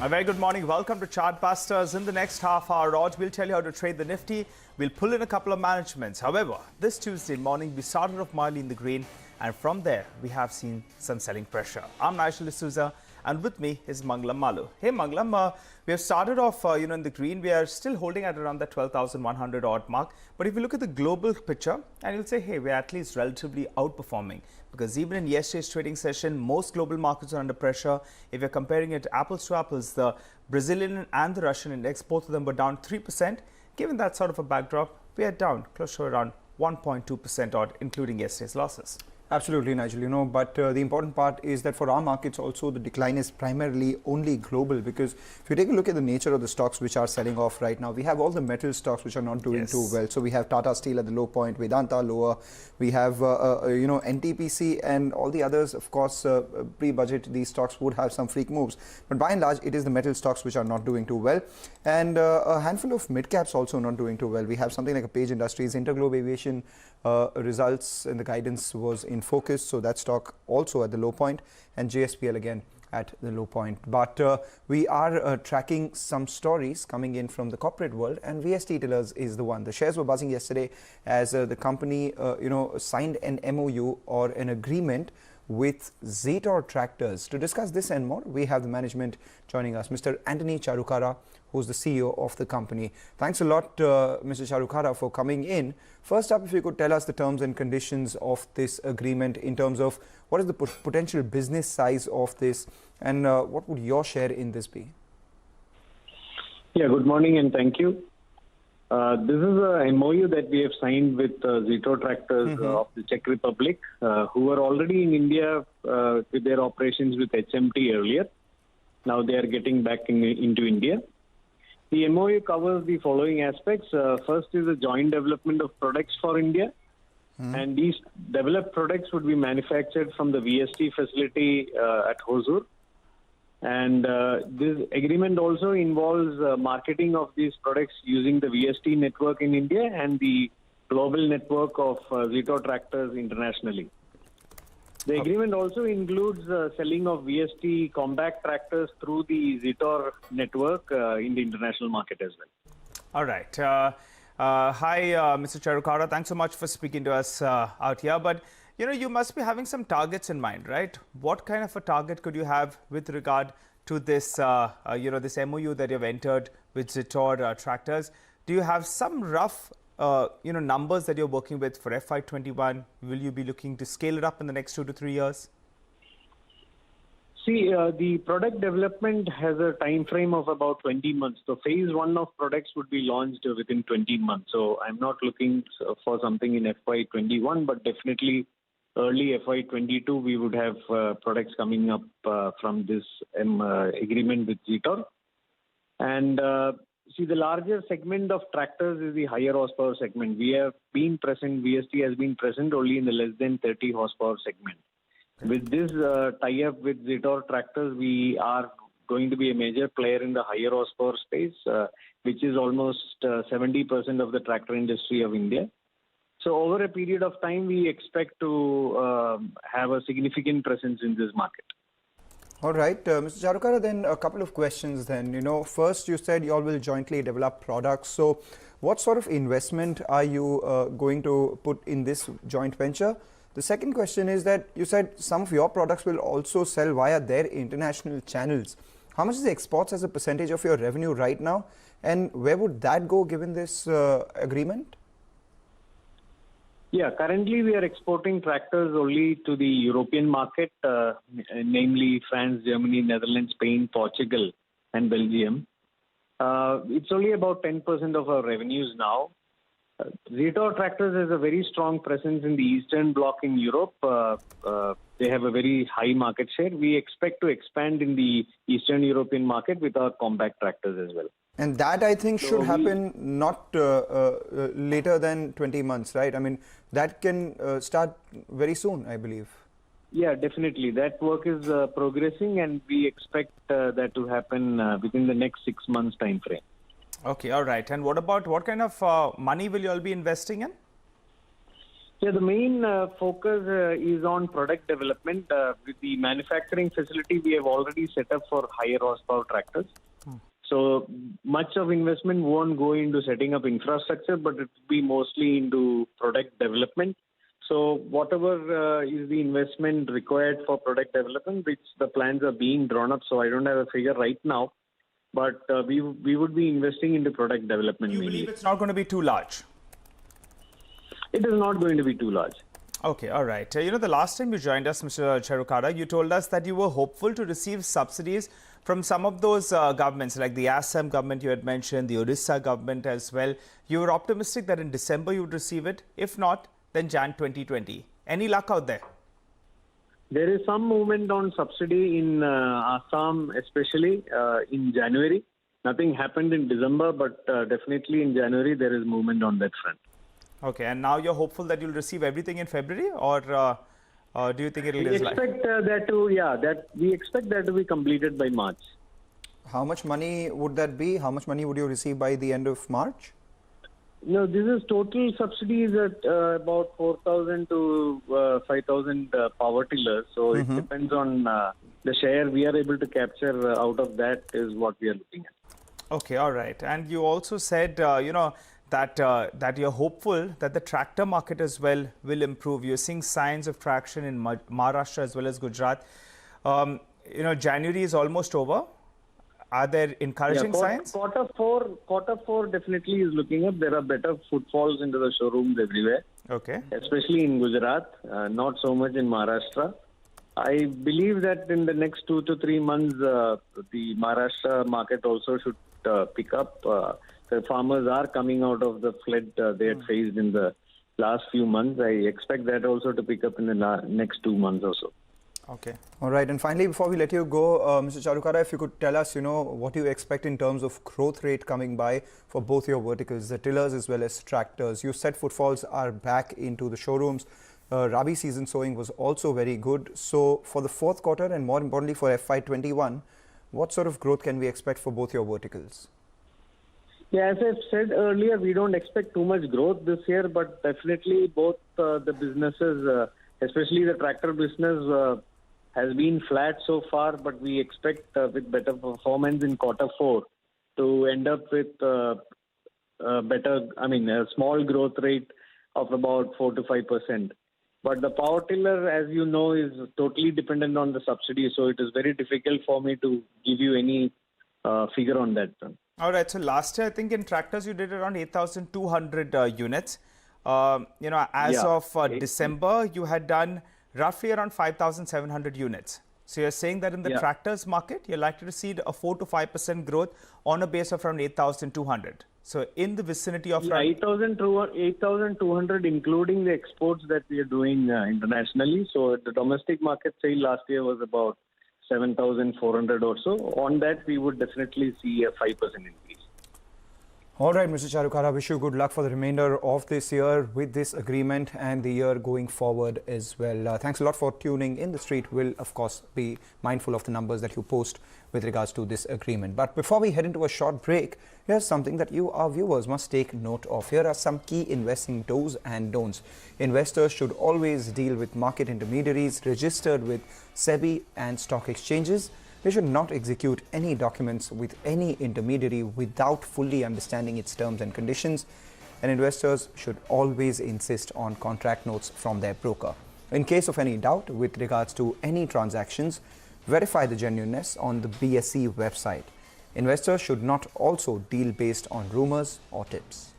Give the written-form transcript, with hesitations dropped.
A very good morning. Welcome to Chartbusters. In the next half hour, Raj, we'll tell you how to trade the Nifty. We'll pull in a couple of managements. However, this Tuesday morning, we started off mildly in the green, and from there, we have seen some selling pressure. I'm Nigel D'Souza, and with me is Mangalam Malu. Hey, Mangalam, we have started off, in the green. We are still holding at around the 12,100 odd mark. But if you look at the global picture, and you'll say, hey, we're at least relatively outperforming. Because even in yesterday's trading session, most global markets are under pressure. If you're comparing it apples to apples, the Brazilian and the Russian index, both of them were down 3%. Given that sort of a backdrop, we are down close to around 1.2% odd, including yesterday's losses. Absolutely, Nigel, but the important part is that for our markets also the decline is primarily only global, because if you take a look at the nature of the stocks which are selling off right now, we have all the metal stocks which are not doing too well. So we have Tata Steel at the low point, Vedanta lower, we have NTPC and all the others. Of course, pre-budget these stocks would have some freak moves, but by and large it is the metal stocks which are not doing too well, and a handful of mid caps also not doing too well. We have something like a Page Industries, Interglobe Aviation results and the guidance was in focus, so that stock also at the low point, and JSPL again at the low point. But we are tracking some stories coming in from the corporate world, and VST Tillers is the one. The shares were buzzing yesterday as the company signed an MoU or an agreement with Zetor Tractors. To discuss this and more, we have the management joining us, Mr. Antony Cherukara, who's the CEO of the company. Thanks a lot, Mr. Cherukara, for coming in. First up, if you could tell us the terms and conditions of this agreement in terms of what is the potential business size of this, and what would your share in this be? Yeah, good morning and thank you. This is a MoU that we have signed with Zetor Tractors of the Czech Republic, who were already in India with their operations with HMT earlier. Now they are getting back into India. The MoU covers the following aspects. First is the joint development of products for India. And these developed products would be manufactured from the VST facility at Hosur. And this agreement also involves marketing of these products using the VST network in India and the global network of Zetor Tractors internationally. The agreement also includes selling of VST compact tractors through the Zetor network in the international market as well. All right. Hi, Mr. Cherukara. Thanks so much for speaking to us out here. But you must be having some targets in mind, right? What kind of a target could you have with regard to this, this MoU that you've entered with Zetor Tractors? Do you have some rough, numbers that you're working with for FY21? Will you be looking to scale it up in the next 2 to 3 years? See, the product development has a time frame of about 20 months. So phase 1 of products would be launched within 20 months. So I'm not looking for something in FY21, but definitely early FY22, we would have products coming up from this agreement with Zetor. And see, the larger segment of tractors is the higher horsepower segment. We have been present, VST has been present only in the less than 30 horsepower segment. With this tie-up with Zetor Tractors, we are going to be a major player in the higher horsepower space, which is almost 70% of the tractor industry of India. So over a period of time, we expect to have a significant presence in this market. All right, Mr. Cherukara, then a couple of questions then. First you said you all will jointly develop products. So what sort of investment are you going to put in this joint venture? The second question is that you said some of your products will also sell via their international channels. How much is the exports as a percentage of your revenue right now? And where would that go given this agreement? Yeah, currently we are exporting tractors only to the European market, namely France, Germany, Netherlands, Spain, Portugal, and Belgium. It's only about 10% of our revenues now. Zetor Tractors has a very strong presence in the Eastern Bloc in Europe. They have a very high market share. We expect to expand in the Eastern European market with our compact tractors as well. And that, I think, should happen not later than 20 months, right? I mean, that can start very soon, I believe. Yeah, definitely. That work is progressing, and we expect that to happen within the next 6 months time frame. Okay, all right. And what kind of money will you all be investing in? Yeah, the main focus is on product development. With the manufacturing facility, we have already set up for higher horsepower tractors. So much of investment won't go into setting up infrastructure, but it will be mostly into product development. So whatever is the investment required for product development, which the plans are being drawn up, so I don't have a figure right now, but we would be investing into product development You mainly. believe it's not going to be too large? It is not going to be too large. Okay, all right. The last time you joined us, Mr. Cherukara, you told us that you were hopeful to receive subsidies from some of those governments, like the Assam government you had mentioned, the Odisha government as well. You were optimistic that in December you would receive it. If not, then Jan 2020. Any luck out there? There is some movement on subsidy in Assam, especially in January. Nothing happened in December, but definitely in January there is movement on that front. Okay, and now you're hopeful that you'll receive everything in February, or do you think it'll We be expect we expect that to be completed by March. How much money would that be? How much money would you receive by the end of March? No, this is total subsidies at about 4,000 to 5,000 power tillers. So it depends on the share we are able to capture out of that is what we are looking at. Okay, all right. And you also said, that you're hopeful that the tractor market as well will improve. You're seeing signs of traction in Maharashtra as well as Gujarat. January is almost over. Are there encouraging signs? Quarter four definitely is looking up. There are better footfalls into the showrooms everywhere. Okay. Especially in Gujarat, not so much in Maharashtra. I believe that in the next 2 to 3 months, the Maharashtra market also should pick up. The farmers are coming out of the flood they had faced in the last few months. I expect that also to pick up in the next 2 months or so. Okay. All right. And finally, before we let you go, Mr. Cherukara, if you could tell us, what you expect in terms of growth rate coming by for both your verticals, the tillers as well as tractors. You said footfalls are back into the showrooms. Rabi season sowing was also very good. So for the fourth quarter and more importantly for FY21, what sort of growth can we expect for both your verticals? Yeah, as I've said earlier, we don't expect too much growth this year, but definitely both the businesses, especially the tractor business, has been flat so far, but we expect with better performance in quarter four to end up with a small growth rate of about 4 to 5%. But the power tiller, as you know, is totally dependent on the subsidy, so it is very difficult for me to give you any figure on that. All right. So last year, I think in tractors, you did around 8,200 units. As of December, you had done roughly around 5,700 units. So you're saying that in the tractors market, you're likely to see a 4 to 5% growth on a base of around 8,200. So in the vicinity of 8,200, including the exports that we are doing internationally. So the domestic market sale last year was about 7,400 or so. On that, we would definitely see a 5% increase. All right, Mr. Cherukara, wish you good luck for the remainder of this year with this agreement and the year going forward as well. Thanks a lot for tuning in. The Street will, of course, be mindful of the numbers that you post with regards to this agreement. But before we head into a short break, here's something that you, our viewers, must take note of. Here are some key investing do's and don'ts. Investors should always deal with market intermediaries registered with SEBI and stock exchanges. They should not execute any documents with any intermediary without fully understanding its terms and conditions. And investors should always insist on contract notes from their broker. In case of any doubt with regards to any transactions, verify the genuineness on the BSE website. Investors should not also deal based on rumors or tips.